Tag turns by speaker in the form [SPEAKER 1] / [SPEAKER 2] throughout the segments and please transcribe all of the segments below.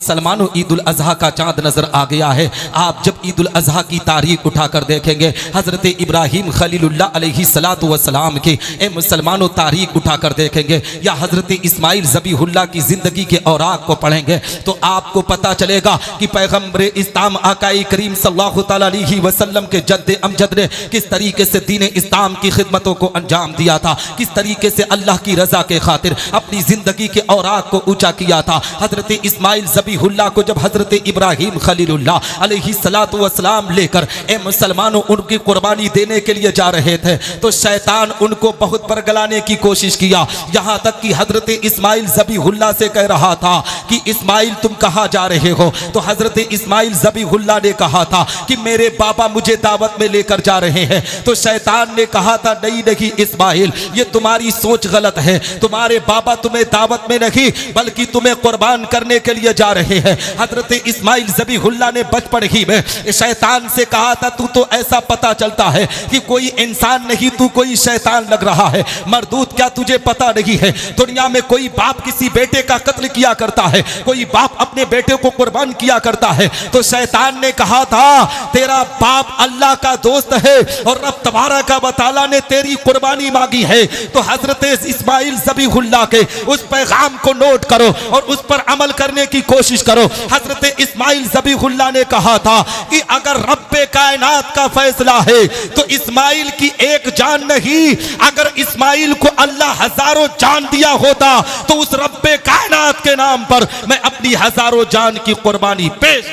[SPEAKER 1] सलमानो ईद उल अजहा का चांद नजर आ गया है। आप जब ईद उल अजहा की तारीख उठाकर देखेंगे, हज़रत इब्राहीम खलीलुल्लाह अलैहि सलातु व सलाम की मुसलमानों तारीख उठाकर देखेंगे या हज़रत इस्माइल ज़बीहुल्लाह की ज़िंदगी के औराक को पढ़ेंगे तो आपको पता चलेगा कि पैगम्बर इस्लाम आकाई करीम सल्लल्लाहु तआला अलैहि वसल्लम के जद्द अमजद ने किस तरीके से दीन इस्लाम की खिदमतों को अंजाम दिया था, किस तरीके से अल्लाह की रज़ा के खातिर अपनी ज़िंदगी के औराक को ऊँचा किया था। हज़रत इस्माइल ज़बीहुल्लाह को जब हज़रत इब्राहीम खलीलुल्लाह अलैहि सलातु व सलाम लेकर मुसलमानों उनकी कुर्बानी देने के लिए जा रहे थे तो शैतान उनको बहुत बरगलाने की कोशिश किया, यहाँ तक कि हज़रत इस्माइल ज़बीहुल्लाह से कह रहा था कि इस्माइल तुम कहाँ जा रहे हो। तो हज़रत इस्माइल ज़बीहुल्लाह ने कहा था कि मेरे बाबा मुझे दावत में लेकर जा रहे हैं। तो शैतान ने कहा था नहीं नहीं इस्माइल, ये तुम्हारी सोच गलत है, तुम्हारे बाबा तुम्हें दावत में नहीं बल्कि तुम्हें कुर्बान करने के लिए जा रहे हैं। हज़रत इस्माइल ज़बीहुल्लाह ने बचपन ही में शैतान से कहा था तू तो ऐसा पता चलता है कि कोई इंसान नहीं, तू कोई शैतान लग रहा है। मरदूद क्या तुझे पता नहीं है दुनिया में कोई बाप किसी बेटे का कत्ल किया करता है, कोई बाप अपने बेटे को कुर्बान किया करता है। तो शैतान ने कहा था तेरा बाप अल्लाह का दोस्त है और रब तबारक व तआला ने तेरी कुर्बानी मांगी है। तो हज़रत इस्माइल ज़बीहुल्लाह के उस पैगाम को नोट करो और उस पर अमल करने की कोशिश करो। हज़रत इस्माइल ज़बीहुल्लाह ने कहा था कि अगर रब्बे कायनात का फैसला है तो इस्माइल की एक जान नहीं, अगर इस्माइल को अल्लाह हजारों जान दिया होता तो उस रब्बे कायनात के नाम पर मैं अपनी हजारों जान की कुर्बानी पेश।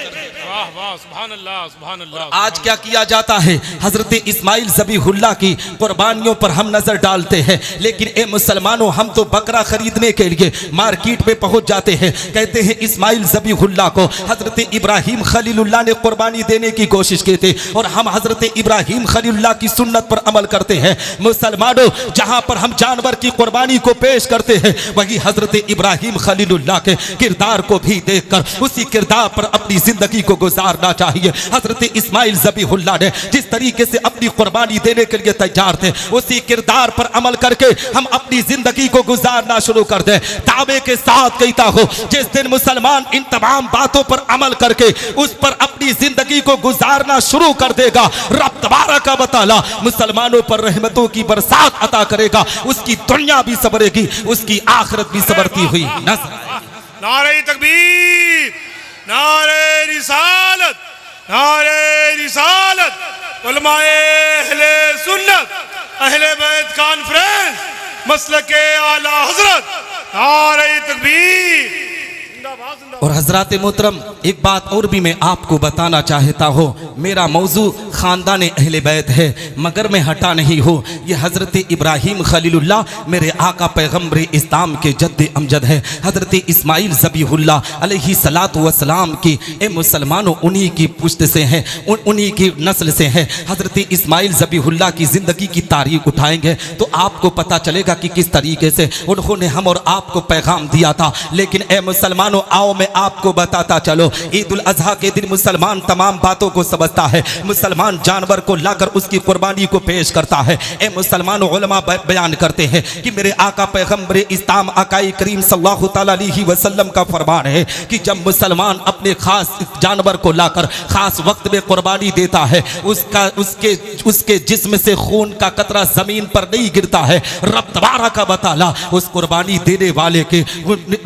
[SPEAKER 2] सुभान अल्लाह, सुभान अल्लाह।
[SPEAKER 1] आज क्या किया जाता है, हज़रत इस्माइल ज़बीहुल्लाह की कुर्बानियों पर हम नजर डालते हैं, लेकिन ए मुसलमानों हम तो बकरा खरीदने के लिए मार्केट में पहुंच जाते हैं, कहते हैं इस्माइल ज़बीहुल्लाह को हज़रत इब्राहीम खलीलुल्लाह ने कुर्बानी देने की कोशिश की थी और हम हज़रत इब्राहीम खलीलुल्लाह की सुन्नत पर अमल करते हैं। मुसलमानों जहां पर हम जानवर की कुर्बानी को पेश करते हैं वही हज़रत इब्राहीम खलीलुल्लाह के किरदार को भी देखकर उसी किरदार पर अपनी जिंदगी को गुजारना चाहिए। हज़रत इस्माइल ज़बीहुल्लाह ने जिस तरीके से अपनी कुर्बानी देने के लिए तैयार थे उसी किरदार पर अमल करके हम अपनी जिंदगी को गुजारना शुरू कर दें। दावे के साथ कहता हूं जिस दिन मुसलमान इन तमाम बातों पर अमल करके उस पर अपनी जिंदगी को गुजारना शुरू कर देगा, रब तबारक व तआला मुसलमानों पर रहमतों की बरसात अता करेगा, उसकी दुनिया भी संवरेगी, उसकी आखिरत भी संवरती हुई नजर।
[SPEAKER 2] नारे तकबीर, नारे रिसालत, नारे रिसालत। उलमाए अहले सुन्नत, अहले बैत कॉन्फ्रेंस, मसलके आला हजरत, नारे तकबीर।
[SPEAKER 1] और हजरात मोहतरम एक बात और भी मैं आपको बताना चाहता हूँ, मेरा मौजू ख़ानदान अहले बैत है मगर मैं हटा नहीं हूँ। ये हज़रत इब्राहीम खलीलुल्लाह मेरे आका पैगम्बर इस्लाम के जद्द अमजद है, हज़रत इस्माइल ज़बीहुल्लाह अलैहि सलातु व सलाम की मुसलमानों उन्हीं की पुश्त से हैं, उन्हीं की नस्ल से हैं। हज़रत इस्माइल ज़बीहुल्लाह की ज़िंदगी की तारीख उठाएंगे तो आपको पता चलेगा कि किस तरीके से उन्होंने हम और आपको पैगाम दिया था। लेकिन ए मुसलमानों आओ मैं आपको बताता चलो, ईद उल अजहा के दिन मुसलमान तमाम बातों को समझता है, मुसलमान जानवर को लाकर उसकी कुर्बानी को पेश करता है। ए मुसलमानों उलमा बयान करते हैं कि मेरे आका पैगम्बर इस्लाम आकाई करीम सल्लल्लाहु तआला अलैहि वसल्लम का फरमान है कि जब मुसलमान अपने खास जानवर को लाकर खास वक्त में कुर्बानी देता है उसके जिस्म से खून का कतरा जमीन पर नहीं गिरता है, रब तबारक व तआला उस कुर्बानी देने वाले के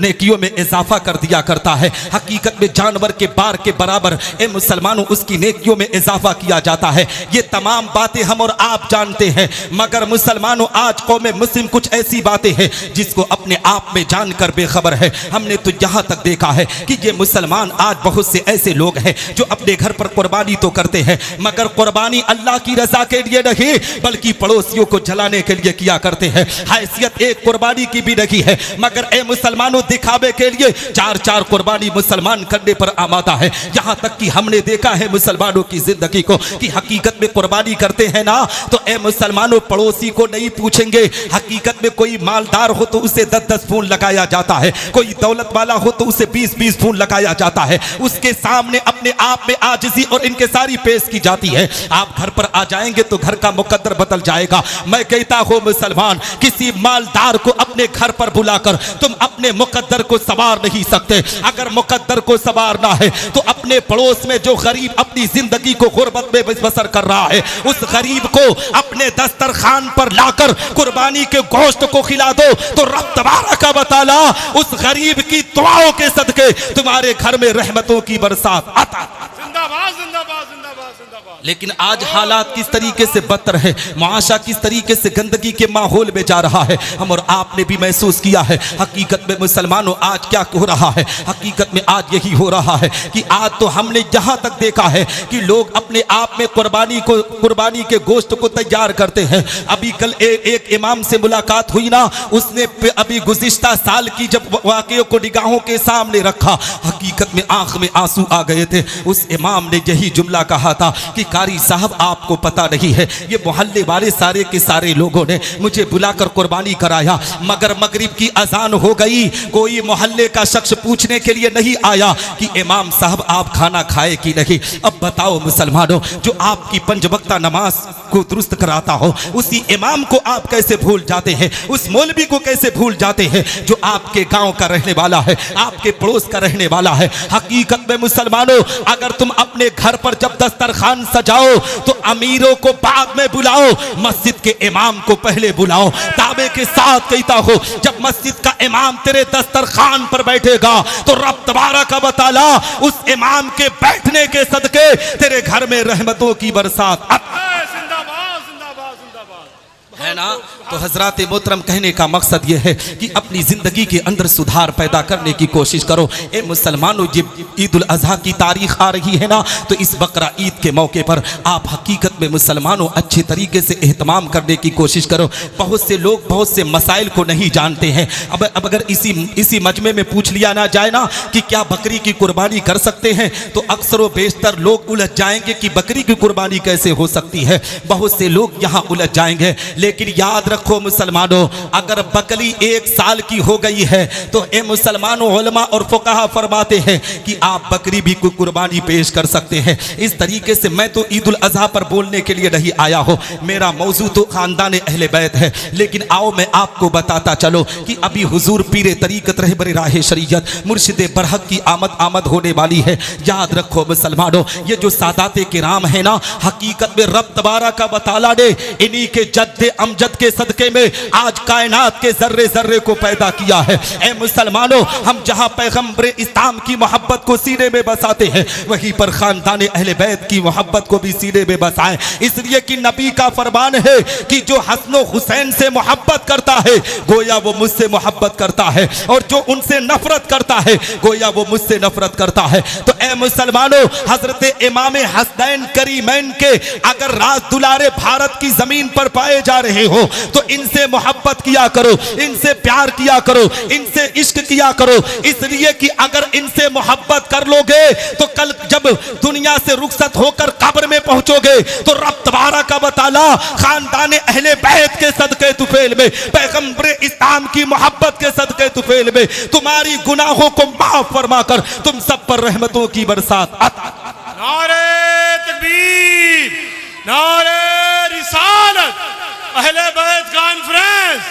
[SPEAKER 1] नेकियों में इजाफा कर दिया करता है। हकीकत में जानवर के बार के बराबर ए मुसलमानों उसकी नेकियों में इजाफा किया जाता है। ये तमाम बातें हम और आप जानते हैं मगर मुसलमानों आज कौम मुस्लिम कुछ ऐसी बातें हैं जिसको अपने आप में जानकर बेखबर है। हमने तो यहाँ तक देखा है कि ये मुसलमान आज बहुत से ऐसे लोग हैं जो अपने घर पर कुर्बानी तो करते हैं मगर कुर्बानी अल्लाह की रजा के लिए नहीं बल्कि पड़ोसियों को जलाने के लिए किया करते हैं। हैसियत एक कुर्बानी की भी नहीं है मगर ए मुसलमानों दिखावे के लिए चार कुर्बानी मुसलमान करने पर आमादा है। यहाँ तक कि हमने देखा है मुसलमानों की जिंदगी को कि हकीकत में कुर्बानी करते हैं ना, तो ए मुसलमानों पड़ोसी को नहीं पूछेंगे। हकीकत में कोई मालदार हो तो उसे 10-10 फूल लगाया जाता है, कोई दौलत वाला हो तो उसे 20-20 फूल लगाया जाता है। उसके सामने अपने आप में आजिज़ी और इनकिसारी पेश की जाती है। आप घर पर आ जाएंगे तो घर का मुकद्दर बदल जाएगा। मैं कहता हूं मुसलमान, किसी मालदार को अपने घर पर बुलाकर तुम अपने मुकद्दर को सवार नहीं सकते। अगर मुकद्दर को सवारना है तो अपने पड़ोस में जो गरीब अपनी जिंदगी को गुर्बत में बसर कर रहा है, उस गरीब को अपने दस्तरखान पर लाकर कुर्बानी के गोश्त को खिला दो, तो रब तबारक व तआला उस गरीब की दुआओं के सदके तुम्हारे घर में रहमतों की बरसात आता।
[SPEAKER 2] जिंदाबाद जिंदाबाद जिंदाबाद जिंदाबाद।
[SPEAKER 1] लेकिन आज हालात किस तरीके से बदतर है, मुआशा किस तरीके से गंदगी के माहौल में जा रहा है, हम और आपने भी महसूस किया है। हकीकत में मुसलमानों आज क्या हो रहा है, हकीकत में आज यही हो रहा है कि आज तो हमने जहां तक देखा है कि लोग अपने आप में कुर्बानी के गोश्त को तैयार करते हैं। अभी कल एक इमाम से मुलाकात हुई ना, उसने अभी गुज़िश्ता साल की जब वाक़ियों को निगाहों के सामने रखा, हकीकत में आंख में आंसू आ गए थे। उस इमाम ने यही जुमला कहा था कि कारी साहब आपको पता नहीं है, ये मोहल्ले वाले सारे के सारे लोगों ने मुझे बुलाकर कुर्बानी कराया, मगर मगरिब की अजान हो गई, कोई मोहल्ले का शख्स पूछने के लिए नहीं आया कि इमाम साहब आप खाना खाए कि नहीं। अब बताओ मुसलमानों, जो आपकी 5 वक्ता नमाज को दुरुस्त कराता हो, उसी इमाम को आप कैसे भूल जाते हैं, उस मौलवी को कैसे भूल जाते हैं जो आपके गांव का रहने वाला है, आपके पड़ोस का रहने वाला है। हकीकत में मुसलमानों, अगर तुम अपने घर पर जब दस्तरखान सजाओ तो अमीरों को बाद में बुलाओ, मस्जिद के इमाम को पहले बुलाओ। दावे के साथ कहता हो, जब मस्जिद का इमाम तेरे दस्तरखान पर बैठेगा तो रब तबारक व तआला उस इमाम के बैठने के सदके तेरे घर में रहमतों की बरसात है ना। तो हजरात मोहतरम, कहने का मकसद यह है कि अपनी ज़िंदगी के अंदर सुधार पैदा करने की कोशिश करो। ए मुसलमानों, जब ईद उल अज़हा की तारीख आ रही है ना, तो इस बकरा ईद के मौके पर आप हकीकत में मुसलमानों अच्छे तरीके से एहतमाम करने की कोशिश करो। बहुत से लोग बहुत से मसाइल को नहीं जानते हैं। अब अगर इसी मजमे में पूछ लिया ना जाए ना कि क्या बकरी की कुर्बानी कर सकते हैं, तो अक्सर व बेशतर लोग उलझ जाएंगे कि बकरी की कुर्बानी कैसे हो सकती है। बहुत से लोग यहाँ उलझ जाएंगे। लेकिन याद रखो मुसलमानों, अगर बकरी 1 साल की हो गई है तो ए मुसलमानों, उलमा और फुकाहा फरमाते हैं कि आप बकरी भी कोई कुर्बानी पेश कर सकते हैं। इस तरीके से मैं तो ईद उल अज़हा पर बोलने के लिए नहीं आया हूँ, मेरा मौजू तो खानदान अहले बैत है। लेकिन आओ मैं आपको बताता चलो कि अभी हुजूर पीरे तरीकत रहबर राह शरीयत मुर्शिद बरहक की आमद होने वाली है। याद रखो मुसलमानों, ये जो सादाते किराम है ना, हकीकत में रब तबारक व तआला ने इन्हीं के जद्दे अमजद के सदके में आज कायनात के जर्रे जर्रे को पैदा किया है। ए मुसलमानों, हम जहां पैगंबर इस्लाम की मोहब्बत को सीने में बसाते हैं, वहीं पर खानदान अहले बैत की मोहब्बत को भी सीने में बसाएं। इसलिए कि नबी का फरमान है कि जो हसन हुसैन से मोहब्बत करता है गोया वो मुझसे मोहब्बत करता है, और जो उनसे नफरत करता है गोया वो मुझसे नफरत करता है। तो ए मुसलमानों, हजरत इमाम हसनैन करीमैन के अगर राज दुलारे भारत की जमीन पर पाए जा रहे हो तो इनसे मोहब्बत किया करो, इनसे प्यार किया करो, इनसे इश्क किया करो। इसलिए कि अगर इनसे मोहब्बत कर लोगे तो कल जब दुनिया से रुखसत होकर कब्र में पहुंचोगे तो रब तबारक व तआला खानदान अहले बैत के सदके तुफेल में, पैगंबर इस्लाम की मोहब्बत के सदके तुफेल में तुम्हारी गुनाहों को माफ फरमाकर तुम सब पर रहमतों की बरसात अता।
[SPEAKER 2] नारे तकबीर, नारे रिसालत, अहले बैत कॉन्फ्रेंस,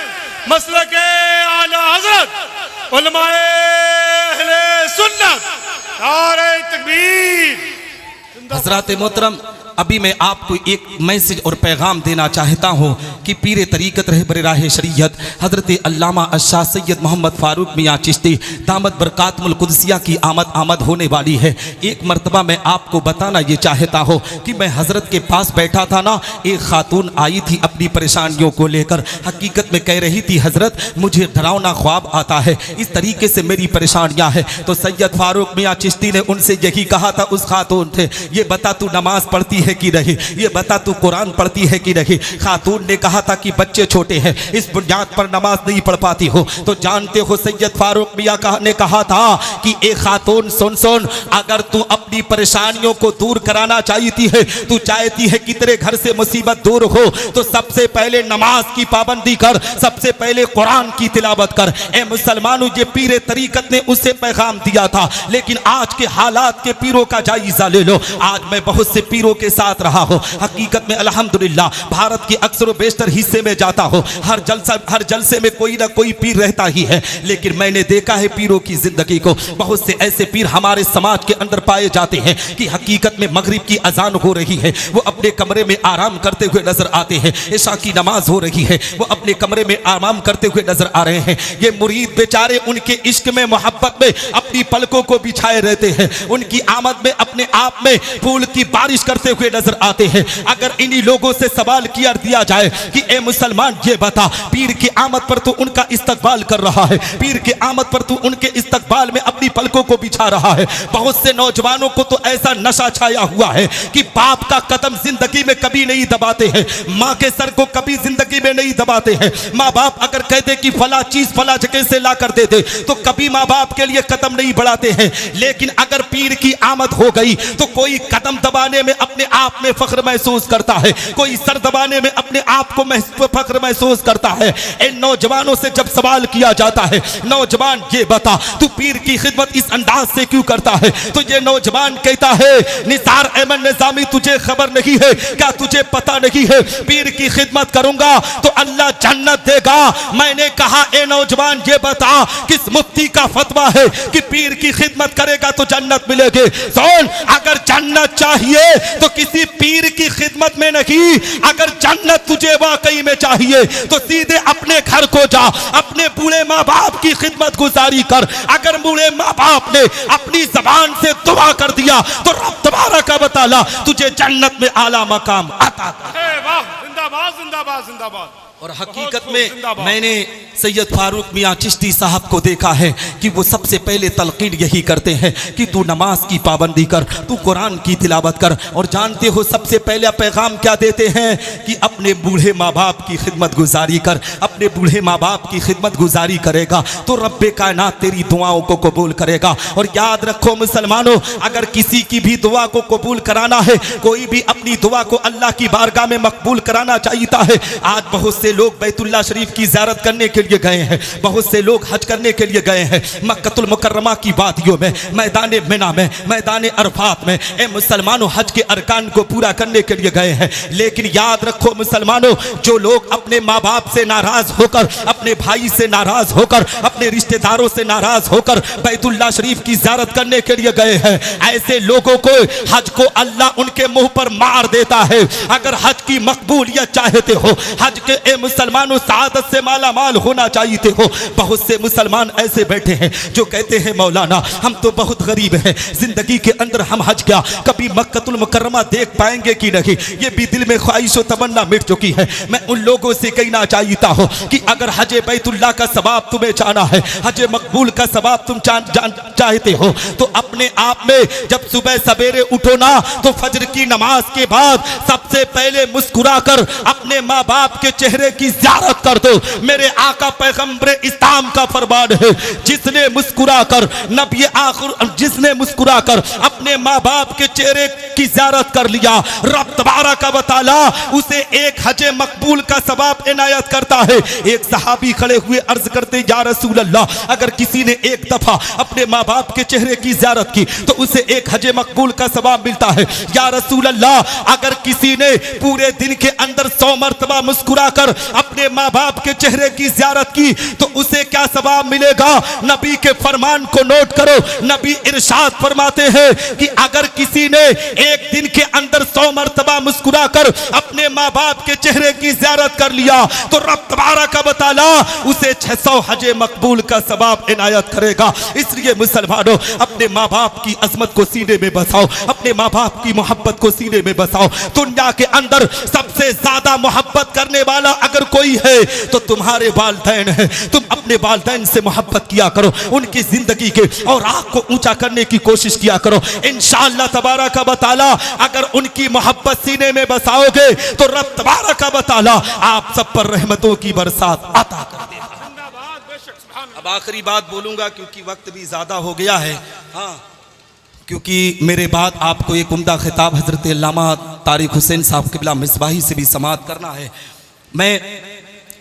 [SPEAKER 2] मसलके आला हजरत, उलमाए अहले सुन्नत, नारे तकबीर।
[SPEAKER 1] हजरात मोहतरम, अभी मैं आपको एक मैसेज और पैगाम देना चाहता हूँ कि पीरे तरीकत रहबर राह शरीयत हज़रत अल्लामा अशाह सैयद मोहम्मद फ़ारूक मियाँ चिश्ती दामद बरकातुल कुदसिया की आमद होने वाली है। एक मरतबा मैं आपको बताना ये चाहता हूँ कि मैं हज़रत के पास बैठा था ना, एक खातून आई थी अपनी परेशानियों को लेकर। हकीकत में कह रही थी, हज़रत मुझे डरावना ख्वाब आता है, इस तरीके से मेरी परेशानियाँ हैं। तो सैयद फ़ारूक मियाँ चिश्ती ने उनसे यही कहा था, उस खातून थे, ये बता तू नमाज पढ़ती है कि नहीं, ये बता तू कुरान पढ़ती है कि नहीं। खातून ने कहा था कि बच्चे छोटे हैं, इस बुनियाद पर नमाज नहीं पढ़ पाती हो। तो जानते हो सैयद फारूक मियां ने कहा था कि ए खातून सुन सुन, अगर तू अपनी परेशानियों को दूर कराना चाहती है, तू चाहती है कि तेरे घर से मुसीबत दूर हो, तो सबसे पहले नमाज की पाबंदी कर, सबसे पहले कुरान की तिलावत कर। ए मुसलमानों, ये पीरे तरीकत ने उसे पैगाम दिया था, लेकिन आज के हालात के पीरों का जायजा ले लो। आज मैं बहुत से पीरों के साथ रहा हूँ, हकीकत में अल्हम्दुलिल्लाह भारत के अक्सर व बेशतर हिस्से में जाता हूँ, हर जलसे में कोई ना कोई पीर रहता ही है। लेकिन मैंने देखा है पीरों की जिंदगी को, बहुत से ऐसे पीर हमारे समाज के अंदर पाए जाते हैं कि हकीकत में मगरिब की अजान हो रही है, वो अपने कमरे में आराम करते हुए नजर आते हैं। इशा की नमाज हो रही है, वो अपने कमरे में आराम करते हुए नजर आ रहे हैं। ये मुरीद बेचारे उनके इश्क में, मोहब्बत में अपनी पलकों को बिछाए रहते हैं, उनकी आमद में अपने आप में फूल की बारिश करते हुए नजर आते हैं। अगर इन्हीं लोगों से सवाल किया दिया जाए कि ए मुसलमान ये बता, पीर की आमद पर तो उनका इस्तकबाल कर रहा है, पीर की आमद पर तो उनके इस्तकबाल में अपनी पलकों को बिछा रहा है। बहुत से नौजवानों को तो ऐसा नशा छाया हुआ है कि बाप का कदम जिंदगी में कभी नहीं दबाते हैं, माँ के सर को कभी जिंदगी में नहीं दबाते हैं। माँ बाप अगर कहते कि फला चीज फला जगह से ला कर दे दे, तो कभी माँ बाप के लिए कदम नहीं बढ़ाते हैं। लेकिन अगर पीर की आमद हो गई तो कोई कदम दबाने में अपने आप में फख्र महसूस करता है, कोई सर दबाने में अपने आप को फख्र महसूस करता है। इन नौजवानों से जब सवाल किया जाता है, नौजवान ये बता तू पीर की खिदमत इस अंदाज से क्यों करता है, तो ये नौजवान कहता है निसार अहमद निजामी तुझे खबर नहीं है क्या, तुझे पता नहीं है पीर की खिदमत करूंगा तो अल्लाह जन्नत देगा। मैंने कहा ए नौजवान ये बता किस मुफ्ती का फतवा है कि पीर की खिदमत करेगा तो जन्नत मिलेगी। सुन, अगर जन्नत चाहिए तो किसी पीर की खिदमत में नहीं, अगर जन्नत तुझे वाकई में चाहिए तो सीधे अपने घर को जा, अपने बूढ़े माँ बाप की खिदमत गुजारी कर। अगर बूढ़े माँ बाप ने अपनी जबान से दुआ कर दिया तो रब तबारक व तआला तुझे जन्नत में आला मकाम अता कर।
[SPEAKER 2] वाह, जिंदाबाद जिंदाबाद जिंदाबाद।
[SPEAKER 1] और हकीकत में मैंने सैयद फारूक मियां चिश्ती साहब को देखा है कि वो सबसे पहले तलकीन यही करते हैं कि तू नमाज की पाबंदी कर, तू कुरान की तिलावत कर। और जानते हो सबसे पहले पैगाम क्या देते हैं कि अपने बूढ़े माँ बाप की खिदमत गुजारी कर, अपने बूढ़े माँ बाप की खिदमत गुजारी करेगा तो रब्बे कायनात तेरी दुआओं को कबूल करेगा। और याद रखो मुसलमानों, अगर किसी की भी दुआ को कबूल कराना है, कोई भी अपनी दुआ को अल्लाह की बारगाह में मकबूल कराना चाहता है, आज बहुत से लोग बैतुल्ला शरीफ की ज़ियारत करने के लिए गए हैं, बहुत से लोग हज करने के लिए गए हैं मक्कतुल मुकर्रमा की वादियों में, मैदान मिना में, मैदान अरफात में। ए मुसलमानों, हज के अरकान को पूरा करने के लिए गए हैं। लेकिन याद रखो मुसलमानों, जो लोग अपने माँ बाप से नाराज होकर, अपने भाई से नाराज होकर, अपने रिश्तेदारों से नाराज होकर बैतुल्ला शरीफ की ज़ियारत करने के लिए गए हैं, ऐसे लोगों को हज को अल्लाह उनके मुंह पर मार देता है। अगर हज की मकबूलियत चाहते हो, हज के मुसलमानों सादत से माला माल होना चाहिए हो, बहुत से मुसलमान ऐसे बैठे हैं जो कहते हैं मौलाना हम तो बहुत गरीब हैं, जिंदगी के अंदर हम हज क्या कभी मक्कतुल मुकर्रमा देख पाएंगे कि नहीं, ये भी दिल में ख्वाहिश व तमन्ना मिट चुकी है। मैं उन लोगों से कहना चाहता हूँ कि अगर हज बैतुल्लाह का सवाब तुम्हें चाहना है, हज मकबूल का सवाब तुम चाहते हो, तो अपने आप में जब सुबह सवेरे उठो ना तो फजर की नमाज के बाद सबसे पहले मुस्कुरा कर अपने माँ बाप के चेहरे की ज़ियारत कर दो। मेरे आका पैगंबर इस्लाम का फरमान है, जिसने मुस्कुरा कर नबी आखिर, जिसने मुस्कुरा कर अपने माँ बाप के चेहरे की ज़ियारत कर लिया, रब तबारक व तआला उसे एक हज मकबूल का सवाब इनायत करता है। एक सहाबी खड़े हुए अर्ज करते या रसूल अल्लाह, अगर किसी ने एक दफा अपने माँ बाप के चेहरे की ज़ियारत की तो उसे एक हज मकबूल का सवाब मिलता है। या रसूल अल्लाह, अगर किसी ने पूरे दिन के अंदर 100 मरतबा मुस्कुरा कर अपने माँ बाप के चेहरे की ज़ियारत की तो उसे क्या सवाब मिलेगा? नबी के फरमान को नोट करो, नबी इरशाद फरमाते हैं कि अगर किसी ने एक दिन के अंदर 100 मरतबा मुस्कुरा कर अपने माँ बाप के चेहरे की ज़ियारत कर लिया तो रब तबारक व तआला उसे 600 हज मकबूल का सवाब इनायत करेगा। इसलिए मुसलमानों, अपने माँ बाप की अजमत को सीने में बसाओ, अपने माँ बाप की मोहब्बत को सीने में बसाओ। दुनिया के अंदर सबसे ज्यादा मोहब्बत करने वाला अगर कोई है तो तुम्हारे वालिदैन हैं। तुम अपने अपने वालिदैन से मोहब्बत किया करो, उनकी जिंदगी के और आग को ऊंचा करने की कोशिश किया करो। इंशाअल्लाह तबारक व तआला अगर उनकी मोहब्बत सीने में बसाओगे तो रब तबारक व तआला आप सब पर रहमतों की बरसात अता कर देगा।
[SPEAKER 2] जिंदाबाद बेशक सुभान
[SPEAKER 1] अब आखिरी बात बोलूंगा क्योंकि वक्त भी ज्यादा हो गया है। हाँ, क्योंकि मेरे बाद आपको एक उम्दा खिताब हजरत अल्लामा तारिक हुसैन साहब क़िबला मिसबाही से भी समाअत करना है। मैं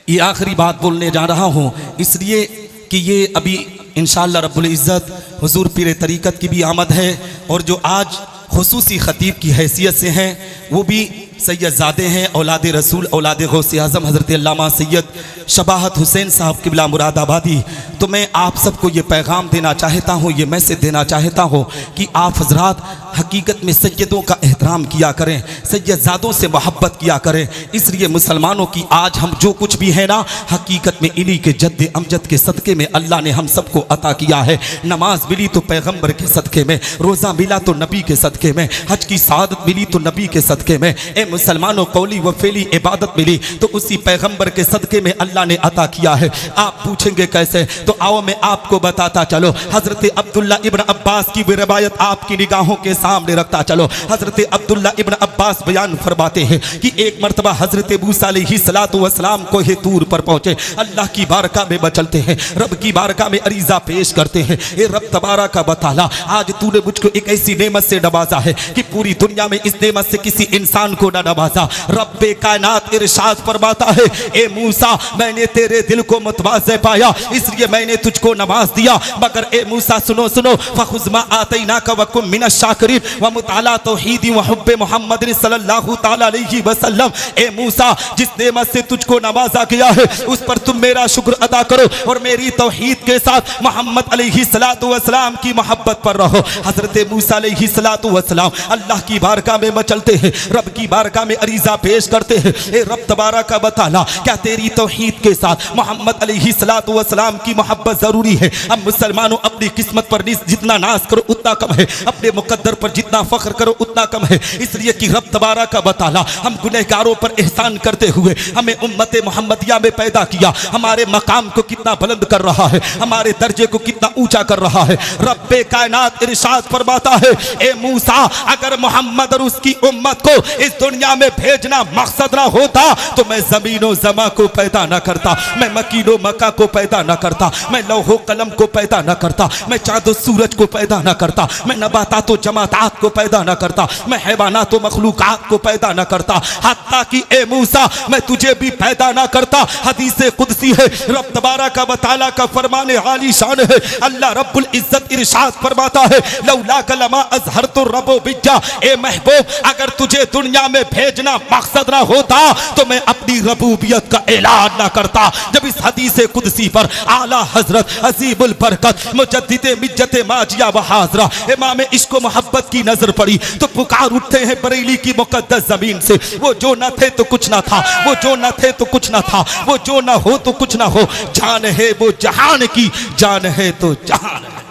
[SPEAKER 1] ये आखिरी बात बोलने जा रहा हूँ इसलिए कि ये अभी इंशाअल्लाह रब्बुल इज़्ज़त हुजूर पीर तरीक़त की भी आमद है और जो आज खुसूसी ख़तीब की हैसियत से हैं वो भी सैयदज़ादे हैं, औलाद रसूल, औलाद गौसे आज़म हज़रत अल्लामा सैयद शबाहत हुसैन साहब क़िबला मुरादाबादी। तो मैं आप सबको ये पैगाम देना चाहता हूँ, ये मैसेज देना चाहता हूँ कि आप हजरात हकीकत में सैयदों का एहतराम किया करें, सैयदज़ादों से मोहब्बत किया करें। इसलिए मुसलमानों की आज हम जो कुछ भी है ना, हकीकत में इन्हीं के जद्द अमजद के सदक़े में अल्लाह ने हम सबको अता किया है। नमाज मिली तो पैगम्बर के सदक़े में, रोज़ा मिला तो नबी के सदक़े में, हज की सआदत मिली तो नबी के सदक़े में। ए मुसलमानों, कौली व फेली इबादत मिली तो उसी पैगम्बर के सदक़े में अल्लाह ने अता किया है। आप पूछेंगे कैसे, तो आओ मैं आपको बताता चलो। हज़रत अब्दुल्ला इब्न अब्बास की भी रिवायत आपकी निगाहों के सामने रखता चलो। हज़रत अब्दुल्ला इब्न अब्बास बयान फरमाते हैं कि एक मरतबा हज़रत मूसा अलैहिस्सलातु वस्सलाम को हे तूर पर पहुँचे, अल्लाह की बारगाह में बचलते हैं, रब की बारगाह में अरीज़ा पेश करते हैं। ए रब तबारक व तआला, आज तूने मुझको एक ऐसी नेमत से नवाजा है कि पूरी दुनिया में इस नेमत से किसी इंसान को ना नवाजा। रब्बे कायनात इरशाद फरमाता है, ए मूसा मैंने तेरे दिल को मुतवाज़े पाया इसलिए मैंने तुझको नवाज दिया, मगर ए मूसा सुनो सुनो, फखुज़ मा आतैनाका व कुन मिनश शाकिरीन व मुताला तौहीदी व हुब्बे मोहम्मद सल्लल्लाहु तआला अलैहि वसल्लम। ए मूसा, जिस नेमत से तुझको नवाजा गया है उस पर तुम मेरा शुक्र अदा करो और मेरी तौहीद के साथ मोहम्मद अलैहिस्सलातु वस्सलाम की मोहब्बत पर रहो। हज़रत मूसा अलैहिस्सलातु वस्सलाम अल्लाह की बारगाह में मचलते हैं, रब की बारगाह में अरीज़ा पेश करते हैं। ए रब तबारक व तआला, क्या तेरी तौहीद के साथ मोहम्मद अलैहिस्सलातु वस्सलाम की मोहब्बत ज़रूरी है? हम मुसलमानों अपनी किस्मत पर जितना नाज करो उतना कम है, अपने मुकद्दर पर जितना फ़ख्र करो उतना कम है। इसलिए कि रब तबारक व तआला हम गुनहगारों पर एहसान करते हुए हमें उम्मत मोहम्मदिया में पैदा किया, हमारे मकाम को कितना बुलंद कर रहा है, हमारे दर्जे को कितना ऊंचा कर रहा है। रब्बे कायनात इरशाद फरमाता है, ए मूसा अगर मोहम्मद और उसकी उम्मत को इस दुनिया में भेजना मकसद ना होता तो मैं ज़मीनो ज़मा को पैदा न करता, मैं मकीनो मक्का को पैदा न करता, मैं लौहो कलम को पैदा न करता, मैं चाँदो सूरज को पैदा न करता, मैं नबातात व जमातात को पैदा न करता, मैं हैवानात व मखलूकात को पैदा न करता, हत्ता कि ए मूसा मैं तुझे भी पैदा न करता। हदीस कुदसी है, रब तबारक व तआला का फरमाने आली शान है। अल्लाह रब्बुल इज्जत इरशाद फरमाता है, लौला कलमा अज़हरतु रब्बो बिज्जा, ए महबूब अगर तुझे दुनिया में भेजना मकसद ना होता तो मैं अपनी रबूबियत का ऐलान ना करता। जब इस हदीस कुदसी पर आला हजरत अजीबुल बरकत मुजद्दिद मिज्जत माजिया व हाजरा इमाम इश्क व मोहब्बत की नजर पड़ी तो पुकार उठते हैं बरेली की मुकद्दस जमीन से, वो जो न थे तो कुछ ना था, वो जो न थे तो कुछ ना था, वो जो ना हो तो कुछ ना हो, जान है वो जहान की, जान है तो जहान है।